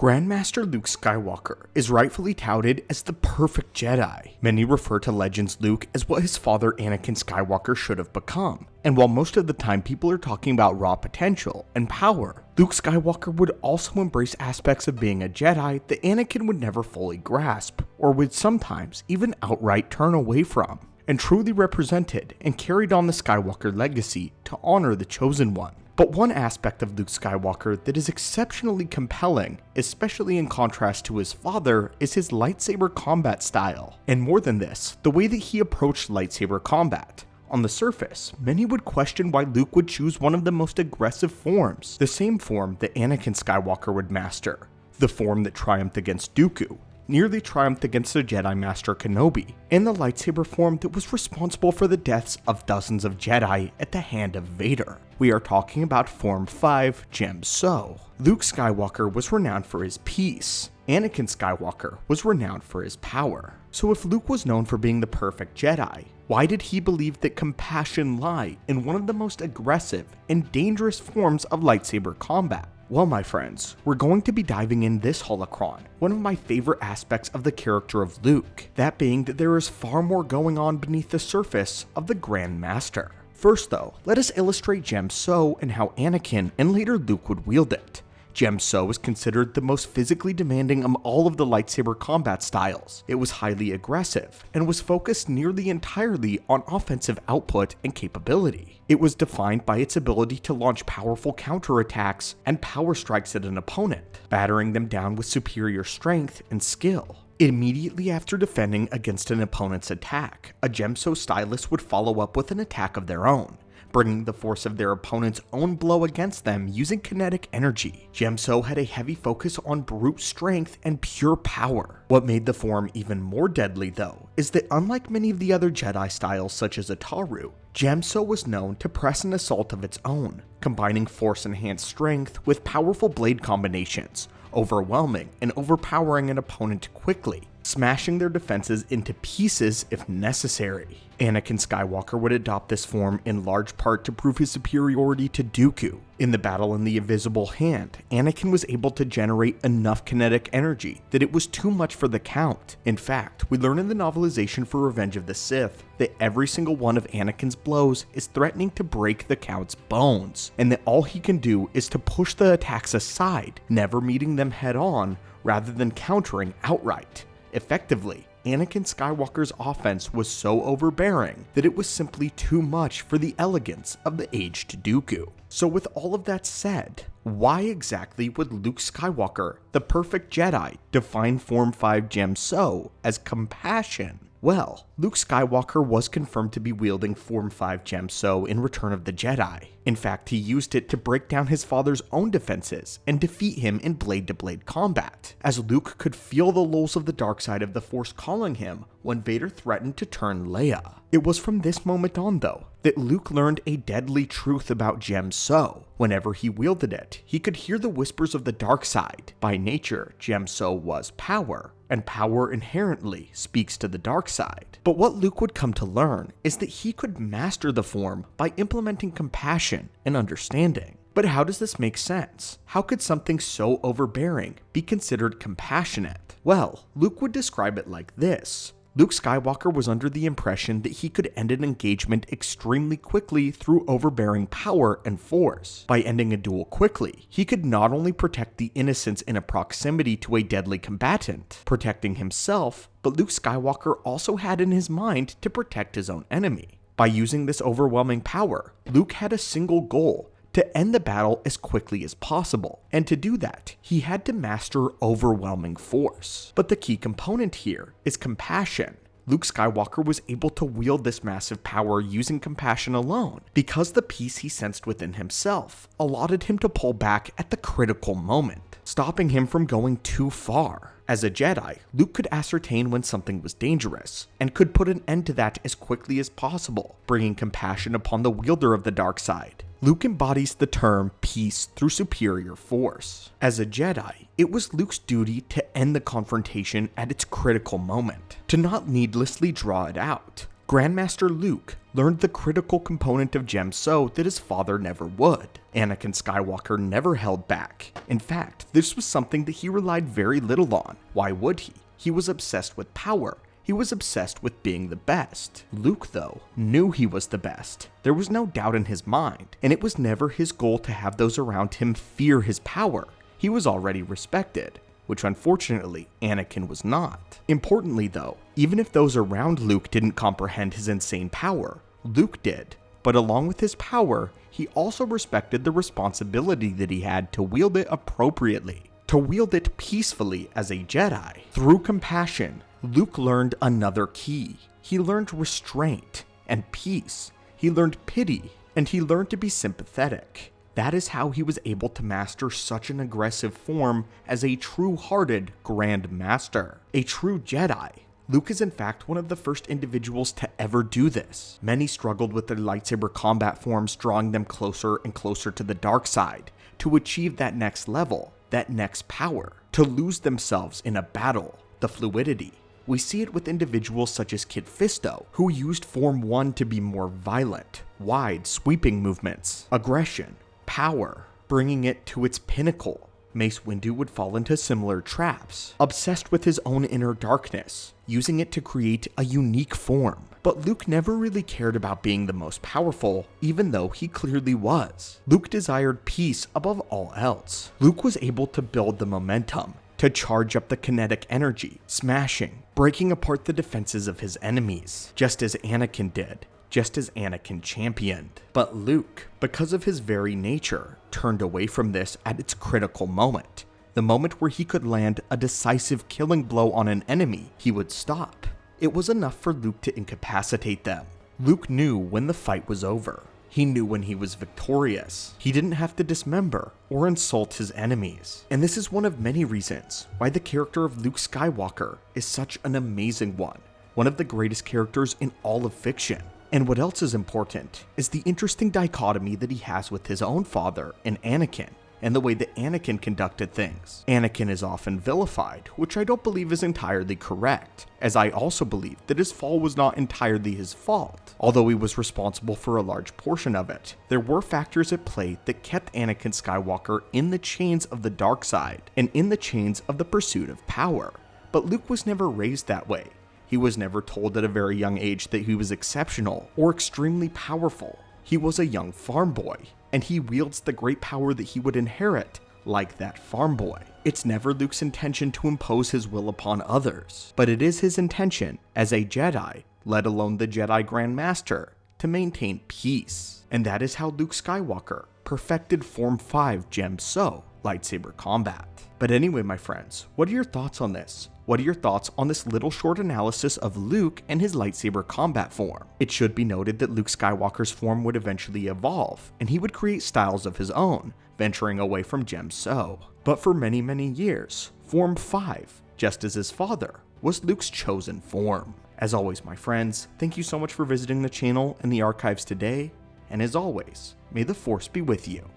Grandmaster Luke Skywalker is rightfully touted as the perfect Jedi. Many refer to Legends Luke as what his father Anakin Skywalker should have become. And while most of the time people are talking about raw potential and power, Luke Skywalker would also embrace aspects of being a Jedi that Anakin would never fully grasp, or would sometimes even outright turn away from, and truly represented and carried on the Skywalker legacy to honor the Chosen One. But one aspect of Luke Skywalker that is exceptionally compelling, especially in contrast to his father, is his lightsaber combat style. And more than this, the way that he approached lightsaber combat. On the surface, many would question why Luke would choose one of the most aggressive forms, the same form that Anakin Skywalker would master, the form that triumphed against Dooku, nearly triumphed against the Jedi Master Kenobi, and the lightsaber form that was responsible for the deaths of dozens of Jedi at the hand of Vader. We are talking about Form 5 Djem So. Luke Skywalker was renowned for his peace. Anakin Skywalker was renowned for his power. So if Luke was known for being the perfect Jedi, why did he believe that compassion lay in one of the most aggressive and dangerous forms of lightsaber combat? Well, my friends, we're going to be diving in this holocron, one of my favorite aspects of the character of Luke, that being that there is far more going on beneath the surface of the Grandmaster. First though, let us illustrate Djem So and how Anakin and later Luke would wield it. Djem So is considered the most physically demanding of all of the lightsaber combat styles. It was highly aggressive, and was focused nearly entirely on offensive output and capability. It was defined by its ability to launch powerful counterattacks and power strikes at an opponent, battering them down with superior strength and skill. Immediately after defending against an opponent's attack, a Djem So stylist would follow up with an attack of their own, bringing the force of their opponent's own blow against them using kinetic energy. Djem So had a heavy focus on brute strength and pure power. What made the form even more deadly though, is that unlike many of the other Jedi styles such as Ataru, Djem So was known to press an assault of its own, combining force-enhanced strength with powerful blade combinations, overwhelming and overpowering an opponent quickly, smashing their defenses into pieces if necessary. Anakin Skywalker would adopt this form in large part to prove his superiority to Dooku. In the battle in the Invisible Hand, Anakin was able to generate enough kinetic energy that it was too much for the Count. In fact, we learn in the novelization for Revenge of the Sith that every single one of Anakin's blows is threatening to break the Count's bones, and that all he can do is to push the attacks aside, never meeting them head on, rather than countering outright. Effectively, Anakin Skywalker's offense was so overbearing that it was simply too much for the elegance of the aged Dooku. So with all of that said, why exactly would Luke Skywalker, the perfect Jedi, define Form 5 Djem So as compassion? Well, Luke Skywalker was confirmed to be wielding Form 5 Djem So in Return of the Jedi. In fact, he used it to break down his father's own defenses and defeat him in blade-to-blade combat, as Luke could feel the lulls of the dark side of the Force calling him when Vader threatened to turn Leia. It was from this moment on, though, that Luke learned a deadly truth about Djem So. Whenever he wielded it, he could hear the whispers of the dark side. By nature, Djem So was power, and power inherently speaks to the dark side. But what Luke would come to learn is that he could master the form by implementing compassion and understanding. But how does this make sense? How could something so overbearing be considered compassionate? Well, Luke would describe it like this. Luke Skywalker was under the impression that he could end an engagement extremely quickly through overbearing power and force. By ending a duel quickly, he could not only protect the innocents in a proximity to a deadly combatant, protecting himself, but Luke Skywalker also had in his mind to protect his own enemy. By using this overwhelming power, Luke had a single goal: to end the battle as quickly as possible, and to do that, he had to master overwhelming force. But the key component here is compassion. Luke Skywalker was able to wield this massive power using compassion alone, because the peace he sensed within himself allotted him to pull back at the critical moment, stopping him from going too far. As a Jedi, Luke could ascertain when something was dangerous, and could put an end to that as quickly as possible, bringing compassion upon the wielder of the dark side. Luke embodies the term peace through superior force. As a Jedi, it was Luke's duty to end the confrontation at its critical moment, to not needlessly draw it out. Grandmaster Luke learned the critical component of Djem So that his father never would. Anakin Skywalker never held back. In fact, this was something that he relied very little on. Why would he? He was obsessed with power. He was obsessed with being the best. Luke, though, knew he was the best. There was no doubt in his mind, and it was never his goal to have those around him fear his power. He was already respected, which unfortunately Anakin was not. Importantly though, even if those around Luke didn't comprehend his insane power, Luke did. But along with his power, he also respected the responsibility that he had to wield it appropriately, to wield it peacefully as a Jedi. Through compassion, Luke learned another key. He learned restraint and peace. He learned pity, and he learned to be sympathetic. That is how he was able to master such an aggressive form as a true-hearted Grandmaster, a true Jedi. Luke is in fact one of the first individuals to ever do this. Many struggled with their lightsaber combat forms, drawing them closer and closer to the dark side, to achieve that next level, that next power, to lose themselves in a battle, the fluidity. We see it with individuals such as Kit Fisto, who used Form 1 to be more violent, wide, sweeping movements, aggression, power, bringing it to its pinnacle. Mace Windu would fall into similar traps, obsessed with his own inner darkness, using it to create a unique form. But Luke never really cared about being the most powerful, even though he clearly was. Luke desired peace above all else. Luke was able to build the momentum, to charge up the kinetic energy, smashing, breaking apart the defenses of his enemies, just as Anakin did, just as Anakin championed. But Luke, because of his very nature, turned away from this at its critical moment. The moment where he could land a decisive killing blow on an enemy, he would stop. It was enough for Luke to incapacitate them. Luke knew when the fight was over. He knew when he was victorious. He didn't have to dismember or insult his enemies. And this is one of many reasons why the character of Luke Skywalker is such an amazing one of the greatest characters in all of fiction. And what else is important is the interesting dichotomy that he has with his own father and Anakin, and the way that Anakin conducted things. Anakin is often vilified, which I don't believe is entirely correct, as I also believe that his fall was not entirely his fault. Although he was responsible for a large portion of it, there were factors at play that kept Anakin Skywalker in the chains of the dark side, and in the chains of the pursuit of power. But Luke was never raised that way. He was never told at a very young age that he was exceptional or extremely powerful. He was a young farm boy, and he wields the great power that he would inherit like that farm boy. It's never Luke's intention to impose his will upon others, but it is his intention as a Jedi, let alone the Jedi Grandmaster, to maintain peace. And that is how Luke Skywalker perfected Form 5 Djem So, lightsaber combat. But anyway, my friends, what are your thoughts on this? What are your thoughts on this little short analysis of Luke and his lightsaber combat form? It should be noted that Luke Skywalker's form would eventually evolve, and he would create styles of his own, venturing away from Djem So. But for many, many years, Form 5, just as his father, was Luke's chosen form. As always, my friends, thank you so much for visiting the channel and the archives today, and as always, may the Force be with you.